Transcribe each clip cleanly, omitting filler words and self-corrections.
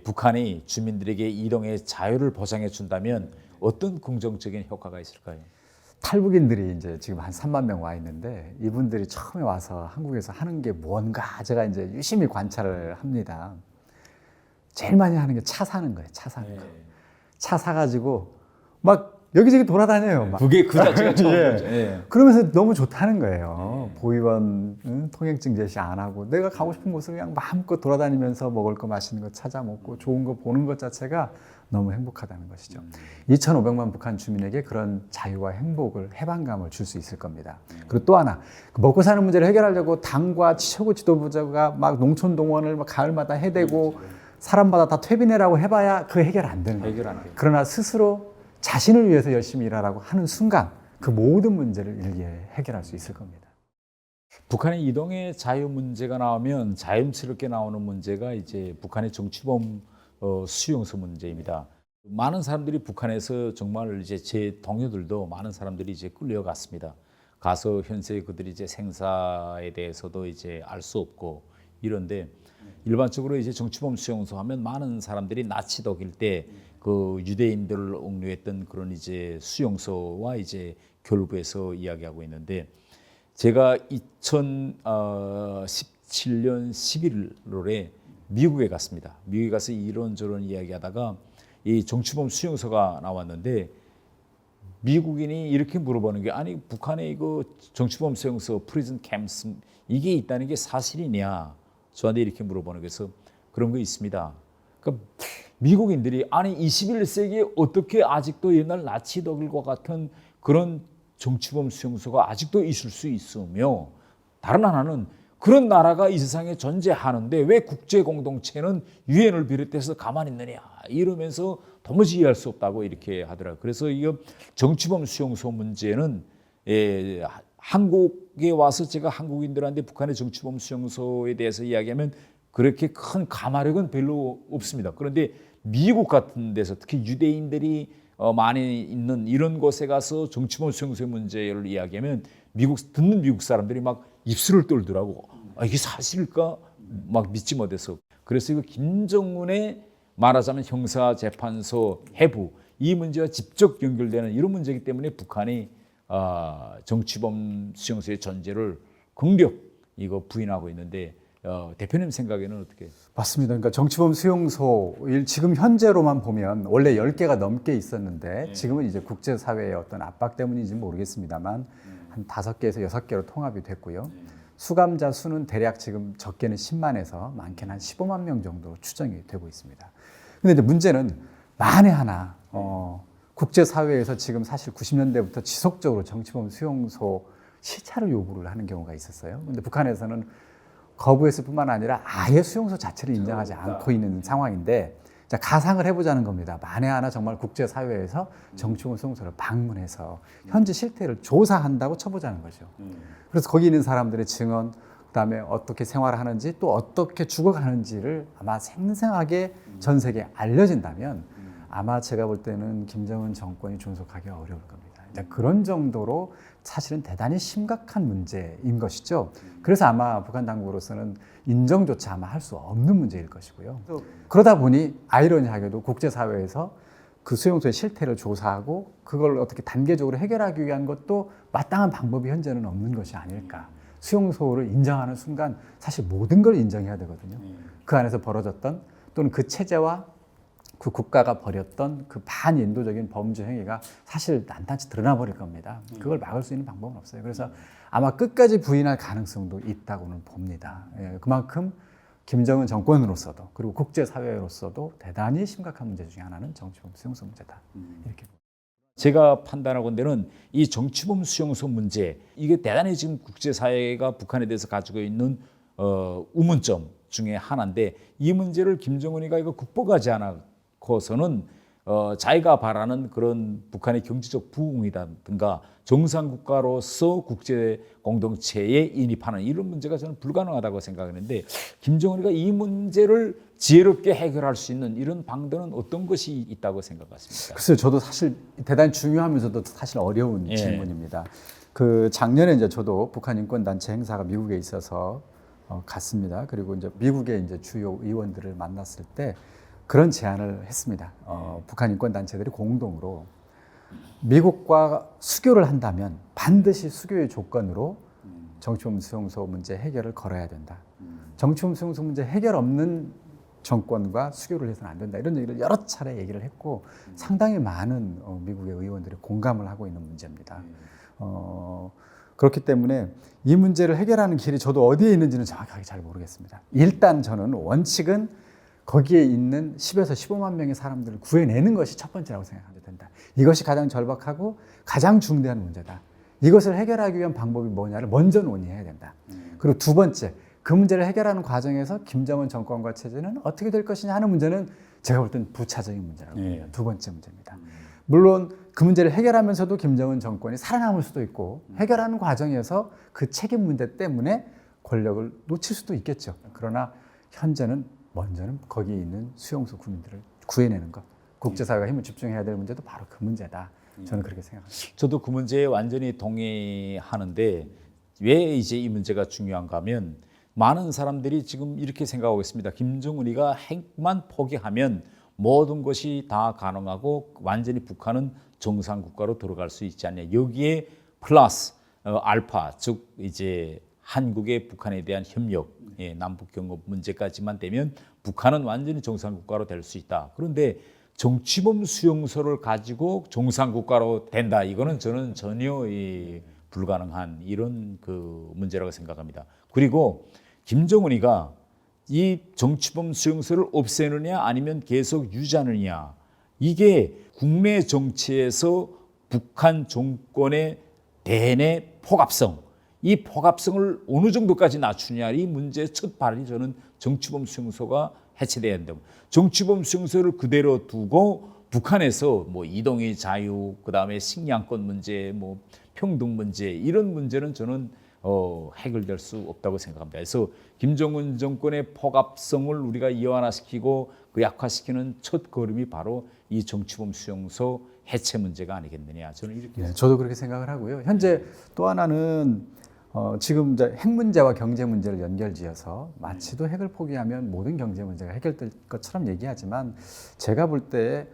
북한이 주민들에게 이동의 자유를 보장해 준다면 어떤 긍정적인 효과가 있을까요? 탈북인들이 이제 지금 한 3만 명 와 있는데 이분들이 처음에 와서 한국에서 하는 게 뭔가 제가 이제 유심히 관찰을 합니다. 제일 많이 하는 게 차 사는 거예요. 차 사는 거. 차 사가지고 막 여기저기 돌아다녀요. 막. 그게 그 자체가 처음 예. 거죠. 예. 그러면서 너무 좋다는 거예요. 보이원 통행증 제시 안 하고 내가 가고 싶은 곳을 그냥 마음껏 돌아다니면서 먹을 거 맛있는 거 찾아 먹고 좋은 거 보는 것 자체가 너무 행복하다는 것이죠. 2,500만 북한 주민에게 그런 자유와 행복을 해방감을 줄 수 있을 겁니다. 그리고 또 하나 먹고 사는 문제를 해결하려고 당과 최고 지도부자가 막 농촌 동원을 막 가을마다 해대고 사람마다 다 퇴비내라고 해봐야 그 해결 안 되는 거예요. 해결 안 돼요. 그러나 스스로 자신을 위해서 열심히 일하라고 하는 순간 그 모든 문제를 일기에 해결할 수 있을 겁니다. 북한의 이동의 자유 문제가 나오면 자연스럽게 나오는 문제가 이제 북한의 정치범 수용소 문제입니다. 많은 사람들이 북한에서 정말 이제 제 동료들도 많은 사람들이 이제 끌려갔습니다. 가서 현재 그들이 이제 생사에 대해서도 이제 알 수 없고 이런데 일반적으로 이제 정치범 수용소 하면 많은 사람들이 나치 독일 때 그 유대인들을 옥류했던 그런 이제 수용소와 이제 결부해서 이야기하고 있는데 제가 2017년 11월에 미국에 갔습니다. 미국에 가서 이런저런 이야기하다가 이 정치범 수용소가 나왔는데 미국인이 이렇게 물어보는 게 아니 북한에 이거 정치범 수용소 프리즌 캠프 이게 있다는 게 사실이냐 저한테 이렇게 물어보는 거에서 그런 거 있습니다. 그러니까 미국인들이 아니 21세기에 어떻게 아직도 옛날 나치 독일과 같은 그런 정치범 수용소가 아직도 있을 수 있으며 다른 하나는 그런 나라가 이 세상에 존재하는데 왜 국제 공동체는 유엔을 비롯해서 가만히 있느냐 이러면서 도무지 이해할 수 없다고 이렇게 하더라고요. 그래서 이 정치범 수용소 문제는 한국에 와서 제가 한국인들한테 북한의 정치범 수용소에 대해서 이야기하면 그렇게 큰 감화력은 별로 없습니다. 그런데 미국 같은 데서 특히 유대인들이 많이 있는 이런 곳에 가서 정치범 수용소의 문제를 이야기하면 듣는 미국 사람들이 막 입술을 떨더라고. 아, 이게 사실일까? 막 믿지 못해서. 그래서 이거 김정은의 말하자면 형사재판소 해부 이 문제와 직접 연결되는 이런 문제이기 때문에 북한이 정치범 수용소의 존재를 긍력 이거 부인하고 있는데 대표님 생각에는 어떻게? 맞습니다. 그러니까 정치범 수용소 지금 현재로만 보면 원래 10개가 넘게 있었는데 지금은 이제 국제사회의 어떤 압박 때문인지 모르겠습니다만 한 5개에서 6개로 통합이 됐고요. 수감자 수는 대략 지금 적게는 10만에서 많게는 한 15만 명 정도로 추정이 되고 있습니다. 근데 이제 문제는 만에 하나 국제사회에서 지금 사실 90년대부터 지속적으로 정치범 수용소 시찰을 요구를 하는 경우가 있었어요. 근데 북한에서는 거부했을 뿐만 아니라 아예 수용소 자체를 인정하지 않고 있는 상황인데 자, 가상을 해보자는 겁니다. 만에 하나 정말 국제사회에서 정치범 수용소를 방문해서 현재 실태를 조사한다고 쳐보자는 거죠. 그래서 거기 있는 사람들의 증언, 그다음에 어떻게 생활하는지 또 어떻게 죽어가는지를 아마 생생하게 전 세계에 알려진다면 아마 제가 볼 때는 김정은 정권이 존속하기 어려울 겁니다. 그런 정도로 사실은 대단히 심각한 문제인 것이죠. 그래서 아마 북한 당국으로서는 인정조차 아마 할 수 없는 문제일 것이고요. 그러다 보니 아이러니하게도 국제사회에서 그 수용소의 실태를 조사하고 그걸 어떻게 단계적으로 해결하기 위한 것도 마땅한 방법이 현재는 없는 것이 아닐까. 수용소를 인정하는 순간 사실 모든 걸 인정해야 되거든요. 그 안에서 벌어졌던 또는 그 체제와 그 국가가 벌였던 그 반인도적인 범죄 행위가 사실 난단치 드러나 버릴 겁니다. 그걸 막을 수 있는 방법은 없어요. 그래서 아마 끝까지 부인할 가능성도 있다고는 봅니다. 그만큼 김정은 정권으로서도 그리고 국제사회로서도 대단히 심각한 문제 중에 하나는 정치범 수용소 문제다. 이렇게 봅니다. 제가 판단하건대는 이 정치범 수용소 문제 이게 대단히 지금 국제사회가 북한에 대해서 가지고 있는 우문점 중에 하나인데 이 문제를 김정은이가 이거 극복하지 않고서는 자기가 바라는 그런 북한의 경제적 부흥이라든가 정상국가로서 국제 공동체에 인입하는 이런 문제가 저는 불가능하다고 생각하는데 김정은이가 이 문제를 지혜롭게 해결할 수 있는 이런 방도는 어떤 것이 있다고 생각하십니까? 글쎄요, 저도 사실 대단히 중요하면서도 사실 어려운 질문입니다. 그 작년에 이제 저도 북한 인권단체 행사가 미국에 있어서 갔습니다. 그리고 이제 미국의 이제 주요 의원들을 만났을 때 그런 제안을 했습니다. 북한 인권 단체들이 공동으로 미국과 수교를 한다면 반드시 수교의 조건으로 정치범 수용소 문제 해결을 걸어야 된다. 정치범 수용소 문제 해결 없는 정권과 수교를 해서는 안 된다. 이런 얘기를 여러 차례 얘기를 했고 상당히 많은 미국의 의원들이 공감을 하고 있는 문제입니다. 그렇기 때문에 이 문제를 해결하는 길이 저도 어디에 있는지는 정확하게 잘 모르겠습니다. 일단 저는 원칙은 거기에 있는 10에서 15만 명의 사람들을 구해내는 것이 첫 번째라고 생각하면 된다. 이것이 가장 절박하고 가장 중대한 문제다. 이것을 해결하기 위한 방법이 뭐냐를 먼저 논의해야 된다. 그리고 두 번째, 그 문제를 해결하는 과정에서 김정은 정권과 체제는 어떻게 될 것이냐 하는 문제는 제가 볼 땐 부차적인 문제라고 봅니다. 두 번째 문제입니다. 물론 그 문제를 해결하면서도 김정은 정권이 살아남을 수도 있고 해결하는 과정에서 그 책임 문제 때문에 권력을 놓칠 수도 있겠죠. 그러나 현재는 먼저는 거기에 있는 수용소 군인들을 구해내는 것. 국제사회가 힘을 집중해야 될 문제도 바로 그 문제다. 저는 그렇게 생각합니다. 저도 그 문제에 완전히 동의하는데 왜 이제 이 문제가 중요한가 하면 많은 사람들이 지금 이렇게 생각하고 있습니다. 김정은이가 핵만 포기하면 모든 것이 다 가능하고 완전히 북한은 정상국가로 돌아갈 수 있지 않냐. 여기에 플러스 알파, 즉 이제 한국의 북한에 대한 협력, 남북 경협 문제까지만 되면 북한은 완전히 정상국가로 될 수 있다. 그런데 정치범 수용소를 가지고 정상국가로 된다. 이거는 저는 전혀 불가능한 이런 그 문제라고 생각합니다. 그리고 김정은이가 이 정치범 수용소를 없애느냐 아니면 계속 유지하느냐, 이게 국내 정치에서 북한 정권의 대내 포갑성, 이 포갑성을 어느 정도까지 낮추냐, 이 문제의 첫 발이 저는 정치범 수용소가 해체돼야 된다고. 정치범 수용소를 그대로 두고 북한에서 뭐 이동의 자유, 그다음에 식량권 문제, 뭐 평등 문제, 이런 문제는 저는 해결될 수 없다고 생각합니다. 그래서 김정은 정권의 포갑성을 우리가 이완화시키고 그 약화시키는 첫 걸음이 바로 이 정치범 수용소 해체 문제가 아니겠느냐, 저는 이렇게. 네, 저도 그렇게 생각을 하고요. 현재 또 하나는 지금 이제 핵 문제와 경제 문제를 연결지어서 마치도 핵을 포기하면 모든 경제 문제가 해결될 것처럼 얘기하지만 제가 볼 때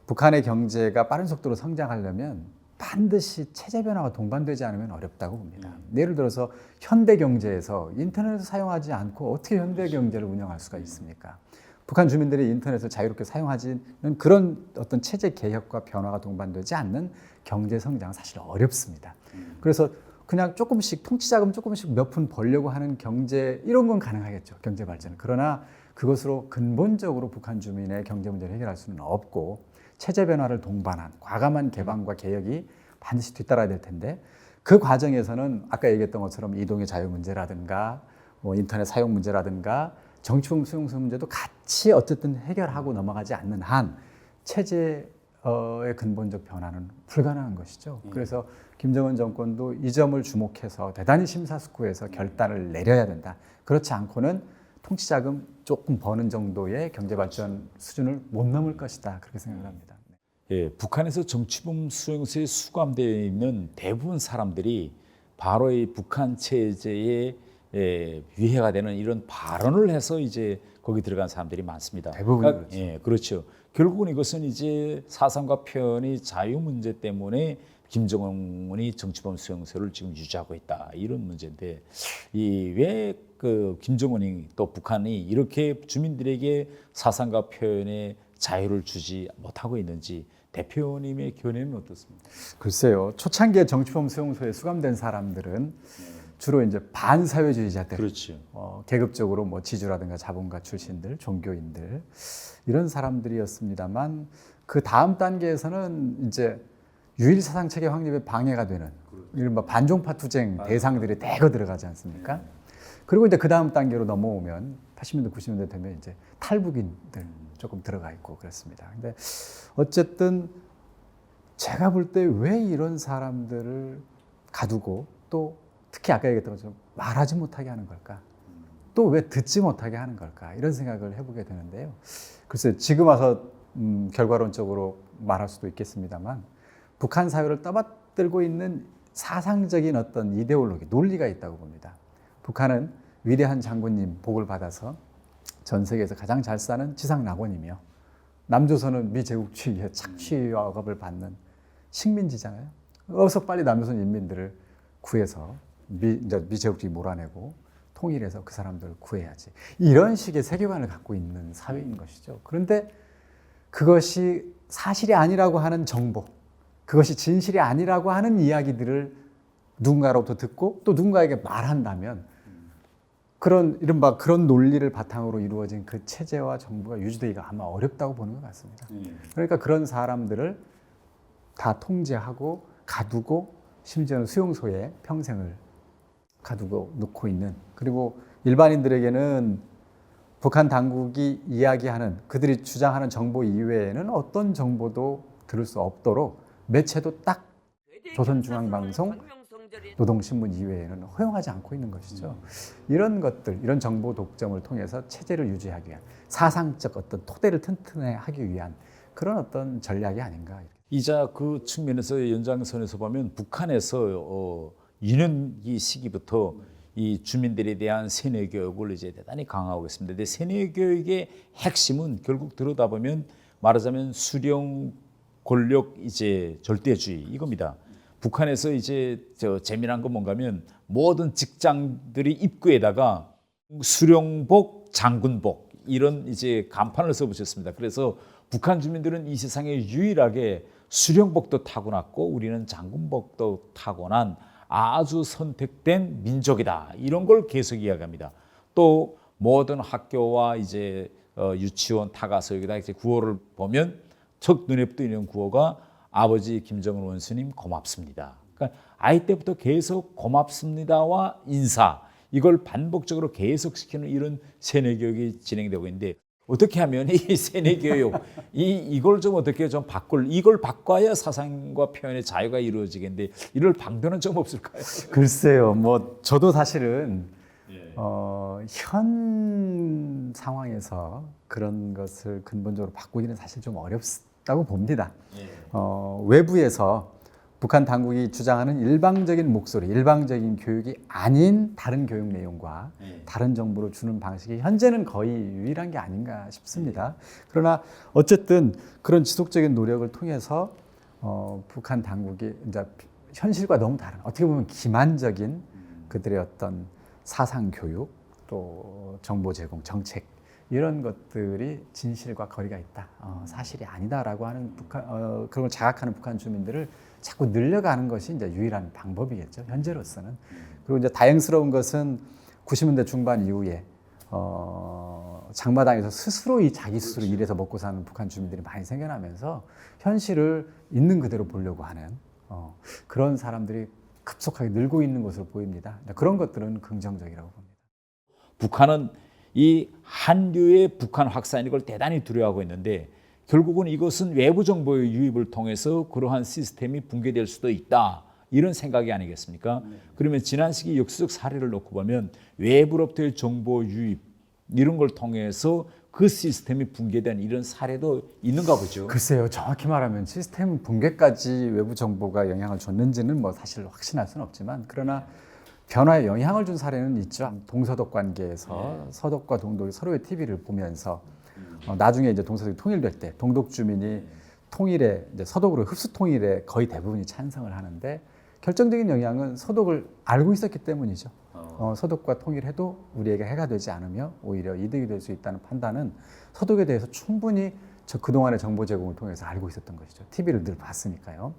북한의 경제가 빠른 속도로 성장하려면 반드시 체제 변화가 동반되지 않으면 어렵다고 봅니다. 예를 들어서 현대 경제에서 인터넷을 사용하지 않고 어떻게 현대 경제를 운영할 수가 있습니까? 북한 주민들이 인터넷을 자유롭게 사용하지는 그런 어떤 체제 개혁과 변화가 동반되지 않는 경제 성장은 사실 어렵습니다. 그래서 그냥 조금씩 통치자금 조금씩 몇 푼 벌려고 하는 경제, 이런 건 가능하겠죠, 경제 발전은. 그러나 그것으로 근본적으로 북한 주민의 경제 문제를 해결할 수는 없고 체제 변화를 동반한 과감한 개방과 개혁이 반드시 뒤따라야 될 텐데, 그 과정에서는 아까 얘기했던 것처럼 이동의 자유 문제라든가 뭐 인터넷 사용 문제라든가 정치범 수용소 문제도 같이 어쨌든 해결하고 넘어가지 않는 한 체제의 근본적 변화는 불가능한 것이죠. 그래서 김정은 정권도 이 점을 주목해서 대단히 심사숙고해서 결단을 내려야 된다. 그렇지 않고는 통치자금 조금 버는 정도의 경제발전 수준을 못 넘을 것이다. 그렇게 생각을 합니다. 예, 북한에서 정치범 수용소에 수감되어 있는 대부분 사람들이 바로 이 북한 체제에 위해가 되는 이런 발언을 해서 이제 거기 들어간 사람들이 많습니다. 대부분 그러니까, 그렇죠. 예, 그렇죠. 결국은 이것은 이제 사상과 표현의 자유 문제 때문에 김정은이 정치범 수용소를 지금 유지하고 있다, 이런 문제인데, 이 왜 그 김정은이 또 북한이 이렇게 주민들에게 사상과 표현의 자유를 주지 못하고 있는지 대표님의 견해는 어떻습니까? 글쎄요, 초창기에 정치범 수용소에 수감된 사람들은 주로 이제 반사회주의자들, 그렇죠. 계급적으로 뭐 지주라든가 자본가 출신들, 종교인들, 이런 사람들이었습니다만 그 다음 단계에서는 이제 유일 사상 체계 확립에 방해가 되는 이른바 반종파 투쟁 대상들이 대거 들어가지 않습니까? 그리고 이제 그 다음 단계로 넘어오면 80년대, 90년대 되면 이제 탈북인들 조금 들어가 있고 그렇습니다. 근데 어쨌든 제가 볼 때 왜 이런 사람들을 가두고 또 특히 아까 얘기했던 것처럼 말하지 못하게 하는 걸까? 또 왜 듣지 못하게 하는 걸까? 이런 생각을 해보게 되는데요. 글쎄 지금 와서 결과론적으로 말할 수도 있겠습니다만 북한 사회를 떠받들고 있는 사상적인 어떤 이데올로기, 논리가 있다고 봅니다. 북한은 위대한 장군님 복을 받아서 전 세계에서 가장 잘 사는 지상 낙원이며 남조선은 미제국주의의 착취업을 받는 식민지잖아요. 어서 빨리 남조선 인민들을 구해서 미제국주의 몰아내고 통일해서 그 사람들을 구해야지. 이런 식의 세계관을 갖고 있는 사회인 것이죠. 그런데 그것이 사실이 아니라고 하는 정보, 그것이 진실이 아니라고 하는 이야기들을 누군가로부터 듣고 또 누군가에게 말한다면 그런 이른바 그런 논리를 바탕으로 이루어진 그 체제와 정부가 유지되기가 아마 어렵다고 보는 것 같습니다. 그러니까 그런 사람들을 다 통제하고 가두고 심지어는 수용소에 평생을 가두고 놓고 있는, 그리고 일반인들에게는 북한 당국이 이야기하는 그들이 주장하는 정보 이외에는 어떤 정보도 들을 수 없도록 매체도 딱 조선중앙방송, 노동신문 이외에는 허용하지 않고 있는 것이죠. 이런 것들, 이런 정보 독점을 통해서 체제를 유지하기 위한 사상적 어떤 토대를 튼튼하기 위한 그런 어떤 전략이 아닌가. 이자 그 측면에서 연장선에서 보면 북한에서 유년기 시기부터 이 주민들에 대한 세뇌 교육을 이제 대단히 강화하고 있습니다. 근데 세뇌 교육의 핵심은 결국 들여다보면 말하자면 수령 권력 이제 절대주의 이겁니다. 북한에서 이제 재미난 건 뭔가면 모든 직장들이 입구에다가 수령복, 장군복 이런 이제 간판을 써붙였습니다. 그래서 북한 주민들은 이 세상에 유일하게 수령복도 타고났고 우리는 장군복도 타고난 아주 선택된 민족이다. 이런 걸 계속 이야기합니다. 또 모든 학교와 이제 유치원 타가서 여기다 이제 구호를 보면 첫 눈에 띄는 구호가 아버지 김정은 원수님 고맙습니다. 그러니까 아이 때부터 계속 고맙습니다와 인사 이걸 반복적으로 계속 시키는 이런 세뇌 교육이 진행되고 있는데 어떻게 하면 이 세뇌 교육 이걸 좀 어떻게 좀 이걸 바꿔야 사상과 표현의 자유가 이루어지겠는데 이럴 방도는 좀 없을까요? 글쎄요, 뭐 저도 사실은 현 상황에서 그런 것을 근본적으로 바꾸기는 사실 좀 어렵다고 봅니다. 외부에서 북한 당국이 주장하는 일방적인 목소리, 일방적인 교육이 아닌 다른 교육 내용과 다른 정보를 주는 방식이 현재는 거의 유일한 게 아닌가 싶습니다. 그러나 어쨌든 그런 지속적인 노력을 통해서 북한 당국이 이제 현실과 너무 다른, 어떻게 보면 기만적인 그들의 어떤 사상 교육, 또 정보 제공, 정책 이런 것들이 진실과 거리가 있다, 사실이 아니다라고 하는 그런 걸 자각하는 북한 주민들을 자꾸 늘려가는 것이 이제 유일한 방법이겠죠, 현재로서는. 그리고 이제 다행스러운 것은 90년대 중반 이후에 장마당에서 스스로 자기 스스로 일해서 먹고 사는 북한 주민들이 많이 생겨나면서 현실을 있는 그대로 보려고 하는 그런 사람들이 급속하게 늘고 있는 것으로 보입니다. 그런 것들은 긍정적이라고 봅니다. 북한은 이 한류의 북한 확산 이걸 대단히 두려워하고 있는데 결국은 이것은 외부 정보의 유입을 통해서 그러한 시스템이 붕괴될 수도 있다. 이런 생각이 아니겠습니까? 그러면 지난 시기 역사적 사례를 놓고 보면 외부로부터의 정보 유입 이런 걸 통해서 그 시스템이 붕괴된 이런 사례도 있는가 보죠. 글쎄요, 정확히 말하면 시스템 붕괴까지 외부 정보가 영향을 줬는지는 뭐 사실 확신할 수는 없지만, 그러나 변화에 영향을 준 사례는 있죠. 동서독 관계에서 서독과 동독이 서로의 TV를 보면서 나중에 이제 동서독이 통일될 때 동독 주민이 통일에 이제 서독으로 흡수 통일에 거의 대부분이 찬성을 하는데 결정적인 영향은 서독을 알고 있었기 때문이죠. 서독과 통일해도 우리에게 해가 되지 않으며 오히려 이득이 될 수 있다는 판단은 서독에 대해서 충분히 그동안의 정보 제공을 통해서 알고 있었던 것이죠. TV를 늘 봤으니까요.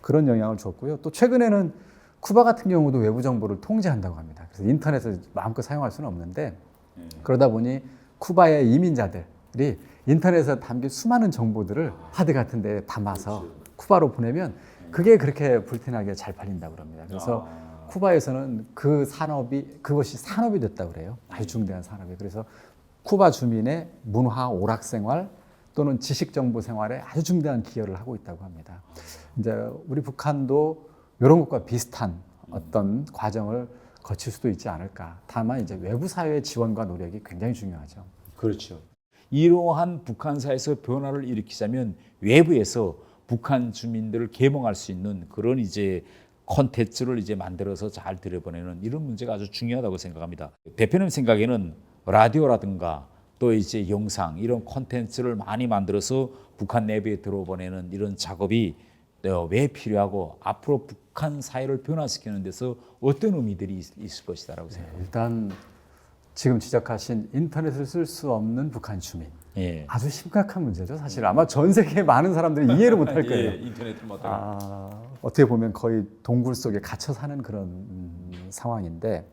그런 영향을 줬고요. 또 최근에는 쿠바 같은 경우도 외부 정보를 통제한다고 합니다. 그래서 인터넷을 마음껏 사용할 수는 없는데 그러다 보니 쿠바의 이민자들이 인터넷에 담긴 수많은 정보들을 하드 같은 데 담아서 쿠바로 보내면 그게 그렇게 불티나게 잘 팔린다고 합니다. 그래서 쿠바에서는 그것이 산업이 됐다고 그래요. 아주 중대한 산업이. 그래서 쿠바 주민의 문화 오락 생활 또는 지식 정보 생활에 아주 중대한 기여를 하고 있다고 합니다. 이제 우리 북한도 이런 것과 비슷한 어떤 과정을 거칠 수도 있지 않을까. 다만 이제 외부 사회의 지원과 노력이 굉장히 중요하죠. 그렇죠. 이러한 북한사에서 변화를 일으키자면 외부에서 북한 주민들을 계몽할 수 있는 그런 이제 콘텐츠를 이제 만들어서 잘 들여보내는 이런 문제가 아주 중요하다고 생각합니다. 대표님 생각에는 라디오라든가 또 이제 영상 이런 콘텐츠를 많이 만들어서 북한 내부에 들어보내는 이런 작업이 왜 필요하고 앞으로 북한 사회를 변화시키는 데서 어떤 의미들이 있을 것이다라고 생각합니다. 일단 지금 지적하신 인터넷을 쓸 수 없는 북한 주민. 예. 아주 심각한 문제죠. 사실 아마 전 세계 많은 사람들이 이해를 못할 거예요. 예, 인터넷을 못하고. 어떻게 보면 거의 동굴 속에 갇혀 사는 그런 상황인데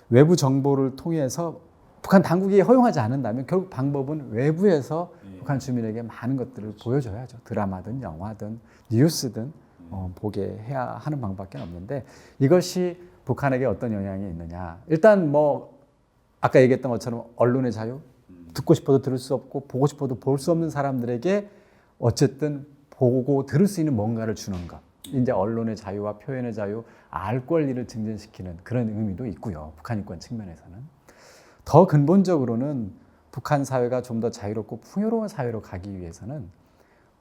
외부 정보를 통해서 북한 당국이 허용하지 않는다면 결국 방법은 외부에서 북한 주민에게 많은 것들을 보여줘야죠. 드라마든 영화든 뉴스든 보게 해야 하는 방법밖에 없는데 이것이 북한에게 어떤 영향이 있느냐. 일단 뭐 아까 얘기했던 것처럼 언론의 자유, 듣고 싶어도 들을 수 없고 보고 싶어도 볼 수 없는 사람들에게 어쨌든 보고 들을 수 있는 뭔가를 주는 것. 이제 언론의 자유와 표현의 자유, 알 권리를 증진시키는 그런 의미도 있고요. 북한 인권 측면에서는. 더 근본적으로는 북한 사회가 좀 더 자유롭고 풍요로운 사회로 가기 위해서는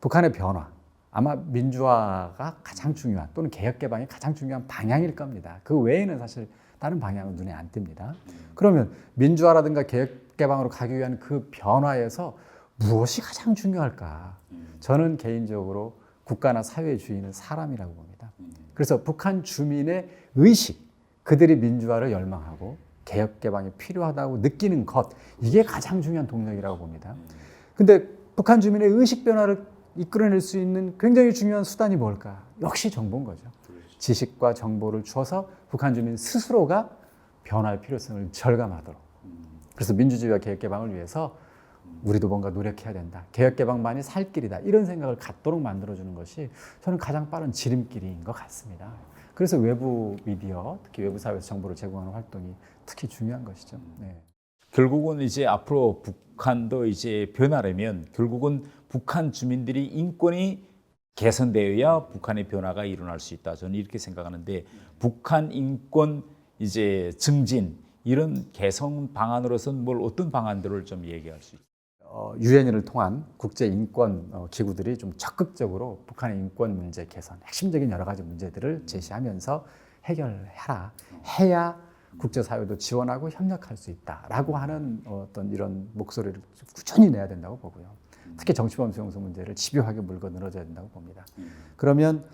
북한의 변화, 아마 민주화가 가장 중요한 또는 개혁 개방이 가장 중요한 방향일 겁니다. 그 외에는 사실 다른 방향은 눈에 안 띕니다. 그러면 민주화라든가 개혁 개방으로 가기 위한 그 변화에서 무엇이 가장 중요할까? 저는 개인적으로 국가나 사회의 주인은 사람이라고 봅니다. 그래서 북한 주민의 의식, 그들이 민주화를 열망하고 개혁 개방이 필요하다고 느끼는 것, 이게 가장 중요한 동력이라고 봅니다. 근데 북한 주민의 의식 변화를 이끌어낼 수 있는 굉장히 중요한 수단이 뭘까? 역시 정보인 거죠. 지식과 정보를 주어서 북한 주민 스스로가 변화의 필요성을 절감하도록. 그래서 민주주의와 개혁 개방을 위해서 우리도 뭔가 노력해야 된다. 개혁 개방만이 살 길이다. 이런 생각을 갖도록 만들어주는 것이 저는 가장 빠른 지름길인 것 같습니다. 그래서 외부 미디어, 특히 외부 사회에서 정보를 제공하는 활동이 특히 중요한 것이죠. 네. 결국은 이제 앞으로 북한도 이제 변하려면 결국은 북한 주민들이 인권이 개선되어야 북한의 변화가 일어날 수 있다. 저는 이렇게 생각하는데 북한 인권 이제 증진 이런 개선 방안으로서는 뭘 어떤 방안들을 좀 얘기할 수 있어요? 유엔을 통한 국제 인권 기구들이 좀 적극적으로 북한의 인권 문제 개선, 핵심적인 여러 가지 문제들을 제시하면서 해결해라. 해야 국제사회도 지원하고 협력할 수 있다라고 하는 어떤 이런 목소리를 꾸준히 내야 된다고 보고요. 특히 정치범 수용소 문제를 집요하게 물고 늘어져야 된다고 봅니다. 그러면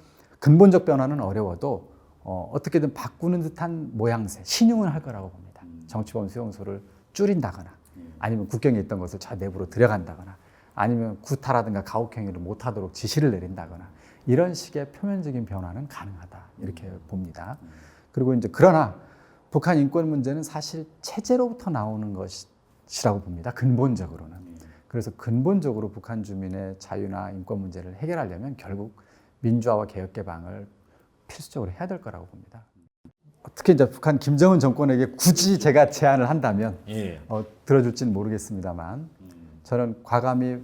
근본적 변화는 어려워도 어떻게든 바꾸는 듯한 모양새, 신용은 할 거라고 봅니다. 정치범 수용소를 줄인다거나 아니면 국경에 있던 것을 저 내부로 들여간다거나 아니면 구타라든가 가혹행위를 못하도록 지시를 내린다거나 이런 식의 표면적인 변화는 가능하다 이렇게 봅니다. 그리고 이제 그러나 북한 인권 문제는 사실 체제로부터 나오는 것이라고 봅니다. 근본적으로는. 그래서 근본적으로 북한 주민의 자유나 인권 문제를 해결하려면 결국 민주화와 개혁 개방을 필수적으로 해야 될 거라고 봅니다. 특히 이제 북한 김정은 정권에게 굳이 제가 제안을 한다면 들어줄지는 모르겠습니다만 저는 과감히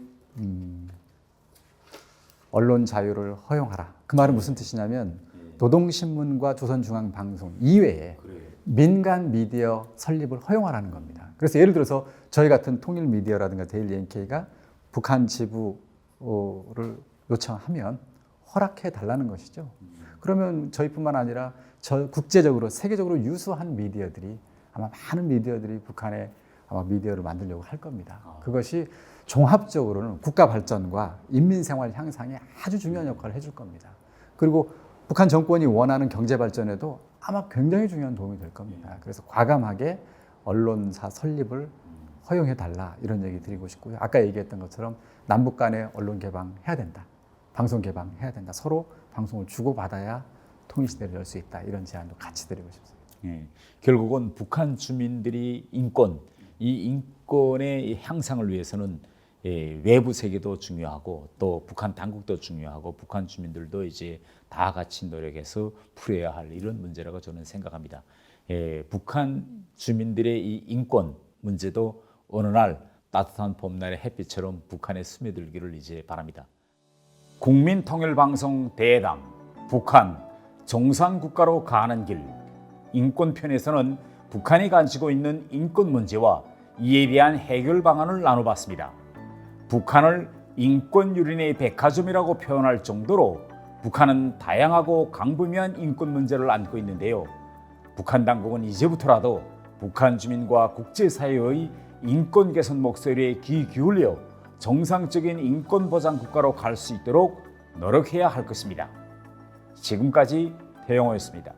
언론 자유를 허용하라. 그 말은 무슨 뜻이냐면 노동신문과 조선중앙방송 이외에 민간 미디어 설립을 허용하라는 겁니다. 그래서 예를 들어서 저희 같은 통일 미디어라든가 데일리 NK가 북한 지부를 요청하면 허락해 달라는 것이죠. 그러면 저희뿐만 아니라 국제적으로 세계적으로 유수한 미디어들이 아마 많은 미디어들이 북한에 아마 미디어를 만들려고 할 겁니다. 그것이 종합적으로는 국가 발전과 인민 생활 향상에 아주 중요한 역할을 해줄 겁니다. 그리고 북한 정권이 원하는 경제 발전에도 아마 굉장히 중요한 도움이 될 겁니다. 그래서 과감하게 언론사 설립을 허용해 달라 이런 얘기 드리고 싶고요. 아까 얘기했던 것처럼 남북 간의 언론 개방해야 된다. 방송 개방해야 된다. 서로 방송을 주고받아야 통일시대를 열 수 있다. 이런 제안도 같이 드리고 싶습니다. 결국은 북한 주민들이 인권, 이 인권의 향상을 위해서는 외부 세계도 중요하고 또 북한 당국도 중요하고 북한 주민들도 이제 다 같이 노력해서 풀어야 할 이런 문제라고 저는 생각합니다. 북한 주민들의 이 인권 문제도 어느 날 따뜻한 봄날의 햇빛처럼 북한에 스며들기를 이제 바랍니다. 국민통일방송 대담 북한 정상국가로 가는 길 인권편에서는 북한이 가지고 있는 인권 문제와 이에 대한 해결 방안을 나눠봤습니다. 북한을 인권 유린의 백화점이라고 표현할 정도로 북한은 다양하고 강분미한 인권 문제를 안고 있는데요. 북한 당국은 이제부터라도 북한 주민과 국제사회의 인권 개선 목소리에 귀 기울여 정상적인 인권 보장 국가로 갈 수 있도록 노력해야 할 것입니다. 지금까지 태영호였습니다.